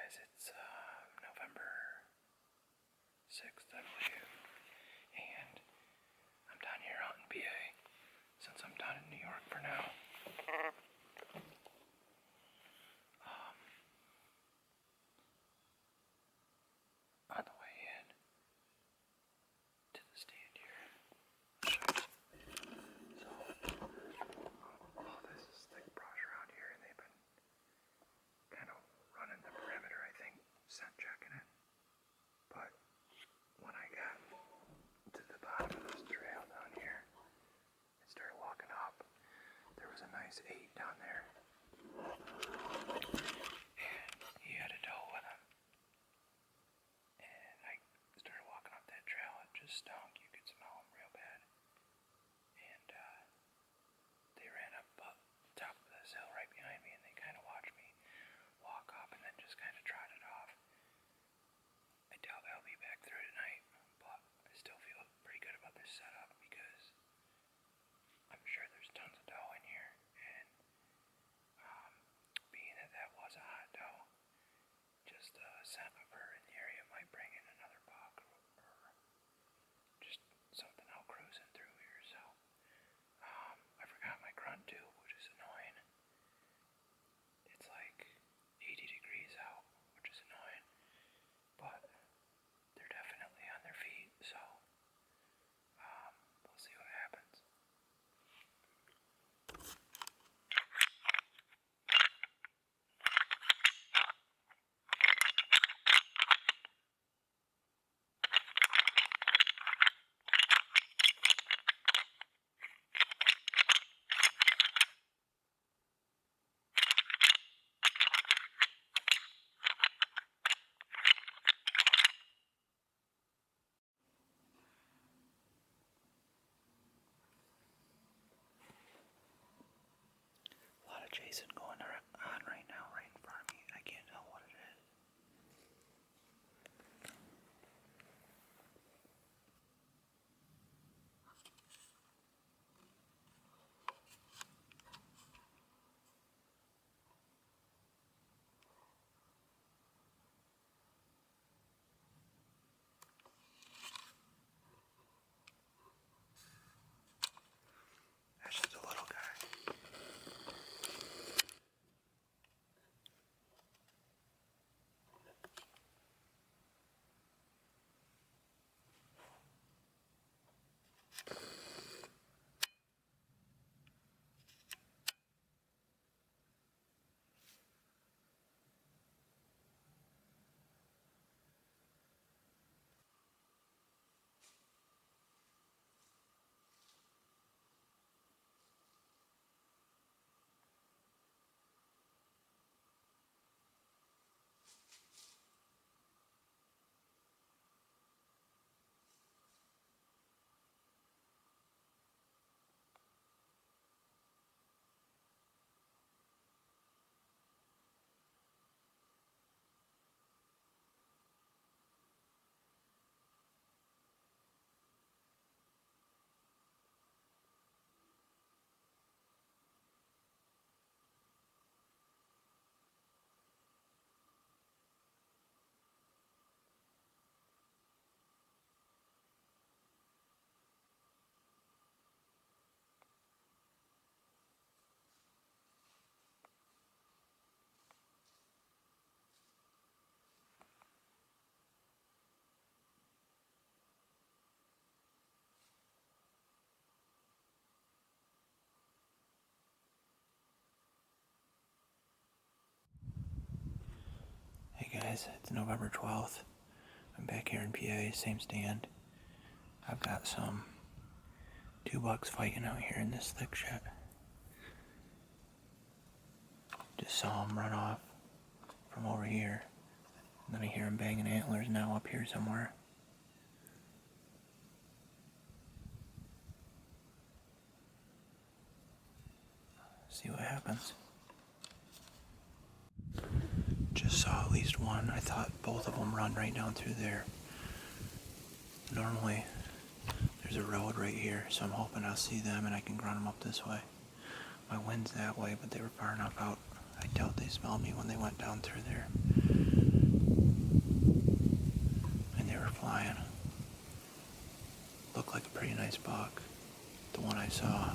guys, it's November 6th, I believe, and I'm down here out in PA, since I'm down in New York for now. On the way in to the stand here, so all this is thick brush around here, and they've been kind of running the perimeter, I think, scent checking it. But when I got to the bottom of this trail down here and started walking up, there was a nice 8 down there, and he had a doe with him. And I started walking up that trail. It just stunk. You could smell them real bad. And they ran up top of this hill right behind me, and they kind of watched me walk up and then just kind of trotted off. I doubt I'll be back through tonight, but I still feel pretty good about this setup because I'm sure there's tons of doe in here, and being that that was a hot doe, just a scent of her in the area might bring in another buck or just something out cruising through here. So I forgot my grunt tube, which is annoying. It's like 80 degrees out, which is annoying, but they're definitely on their feet, so we'll see what happens. A lot of chasing going on right now, right in front of me. I can't tell what it is. That's just a little guy. Hey guys, it's November 12th. I'm back here in PA, same stand. I've got 2 bucks fighting out here in this thick shit. Just saw them run off from over here. And then I hear them banging antlers now up here somewhere. See what happens. Just saw at least one. I thought both of them run right down through there. Normally, there's a road right here, so I'm hoping I'll see them and I can grunt them up this way. My wind's that way, but they were far enough out. I doubt they smelled me when they went down through there. I saw.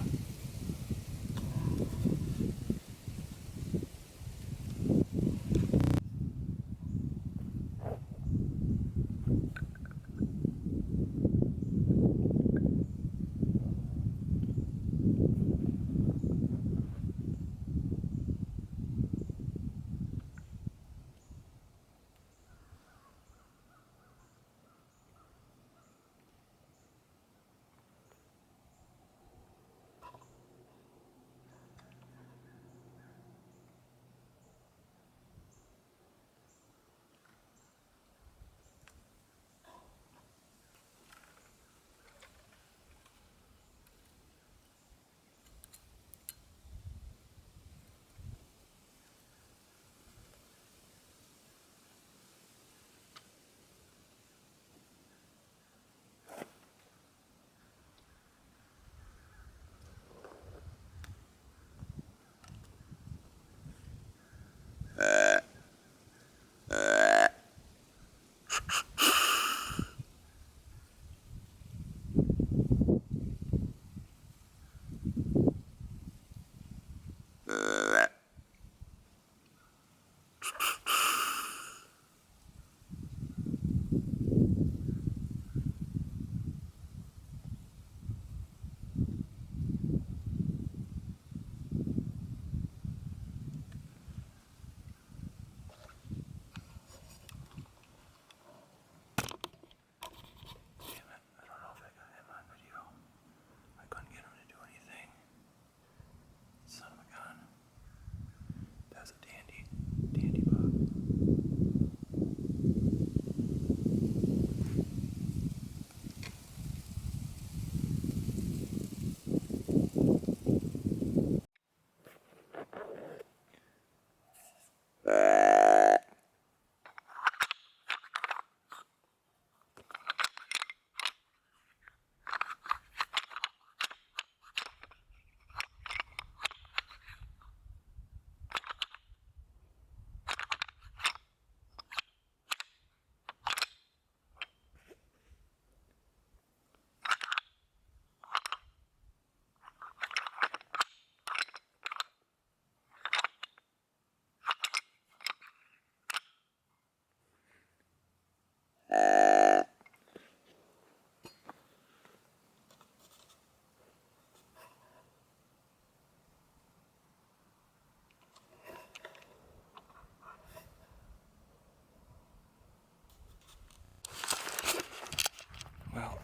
Well,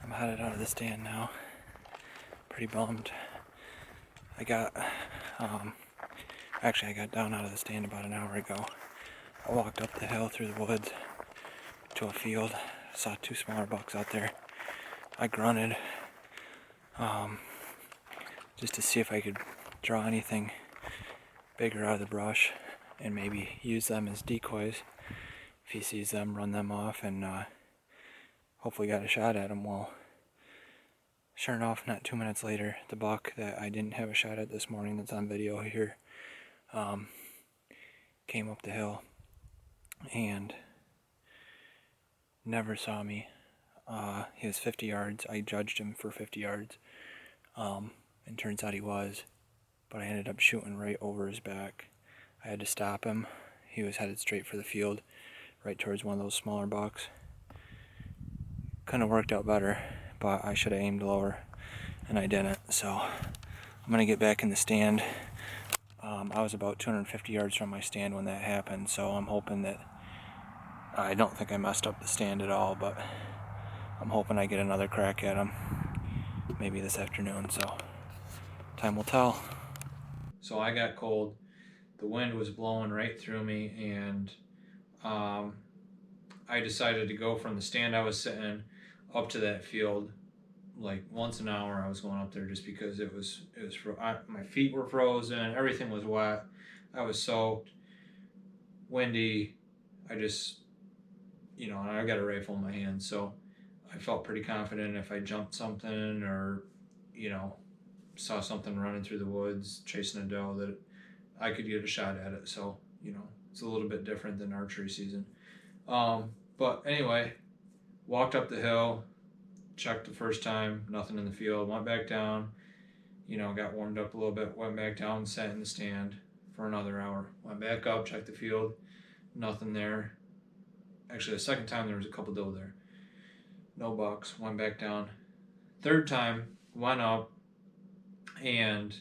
I'm headed out of the stand now. Pretty bummed. I got down out of the stand about an hour ago. I walked up the hill through the woods to a field, saw two smaller bucks out there. I grunted just to see if I could draw anything bigger out of the brush and maybe use them as decoys. If he sees them, run them off and hopefully got a shot at them. Well, sure enough, not 2 minutes later, the buck that I didn't have a shot at this morning that's on video here came up the hill and never saw me. He was 50 yards. I judged him for 50 yards. And turns out he was. But I ended up shooting right over his back. I had to stop him. He was headed straight for the field, right towards one of those smaller bucks. Couldn't have worked out better, but I should have aimed lower, and I didn't. So I'm going to get back in the stand. I was about 250 yards from my stand when that happened, so I'm hoping that... I don't think I messed up the stand at all, but I'm hoping I get another crack at him, maybe this afternoon, so time will tell. So I got cold. The wind was blowing right through me, and I decided to go from the stand I was sitting in up to that field. Like once an hour I was going up there just because my feet were frozen, everything was wet, I was soaked, windy. I just, I got a rifle in my hand, so I felt pretty confident if I jumped something or, saw something running through the woods chasing a doe that I could get a shot at it. So, it's a little bit different than archery season. But anyway, walked up the hill, checked the first time, nothing in the field. Went back down, got warmed up a little bit. Went back down, sat in the stand for another hour. Went back up, checked the field, nothing there. Actually, the second time there was a couple doe there. No bucks. Went back down. Third time, went up, and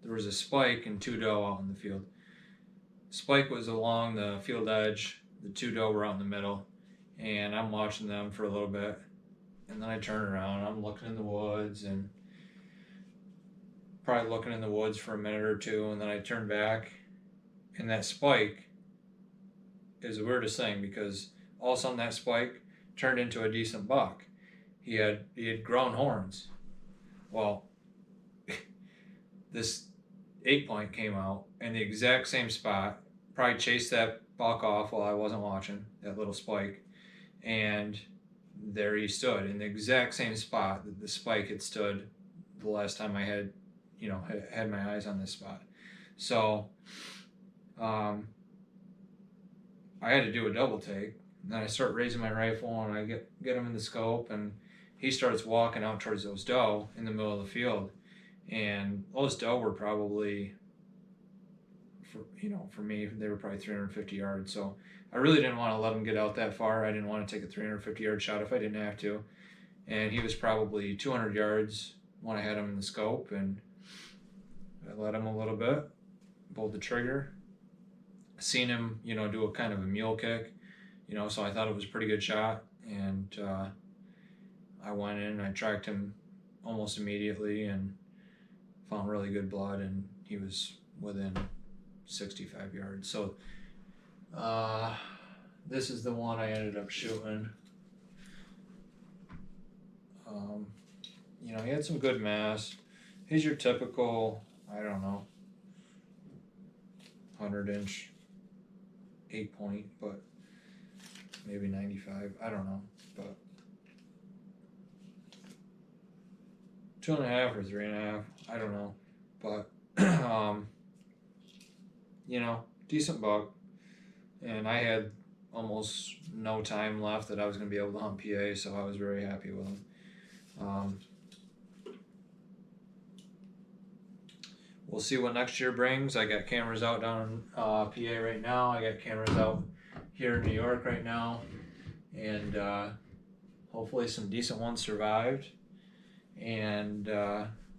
there was a spike and 2 doe out in the field. Spike was along the field edge. The 2 doe were out in the middle, and I'm watching them for a little bit. And then I turn around. I'm looking in the woods and probably looking in the woods for a minute or two, and then I turn back, and that spike is the weirdest thing because all of a sudden that spike turned into a decent buck. He had grown horns. Well, this 8-point came out in the exact same spot. Probably chased that buck off while I wasn't watching, that little spike, and there he stood in the exact same spot that the spike had stood the last time I had my eyes on this spot. So I had to do a double take. And then I start raising my rifle and I get him in the scope, and he starts walking out towards those doe in the middle of the field. And those doe were probably, for me, they were probably 350 yards. So I really didn't want to let him get out that far. I didn't want to take a 350-yard shot if I didn't have to. And he was probably 200 yards when I had him in the scope, and I let him a little bit, pulled the trigger, seen him, do a kind of a mule kick, so I thought it was a pretty good shot, and I went in and I tracked him almost immediately and found really good blood, and he was within 65 yards. So this is the one I ended up shooting. He had some good mass. He's your typical, I don't know, 100-inch 8-point, but maybe 95. I don't know, but 2.5 or 3.5. I don't know, but decent buck. And I had almost no time left that I was going to be able to hunt PA, so I was very happy with him. We'll see what next year brings. I got cameras out down in PA right now. I got cameras out here in New York right now. And hopefully some decent ones survived. And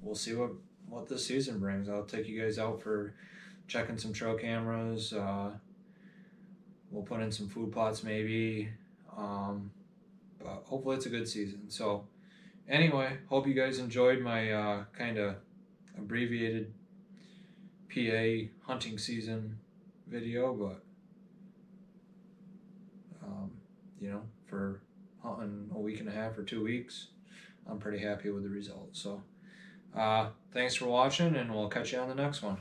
we'll see what this season brings. I'll take you guys out for checking some trail cameras. We'll put in some food plots maybe. But hopefully it's a good season. So anyway, hope you guys enjoyed my kind of abbreviated PA hunting season video, but for hunting a week and a half or 2 weeks, I'm pretty happy with the results. So thanks for watching, and we'll catch you on the next one.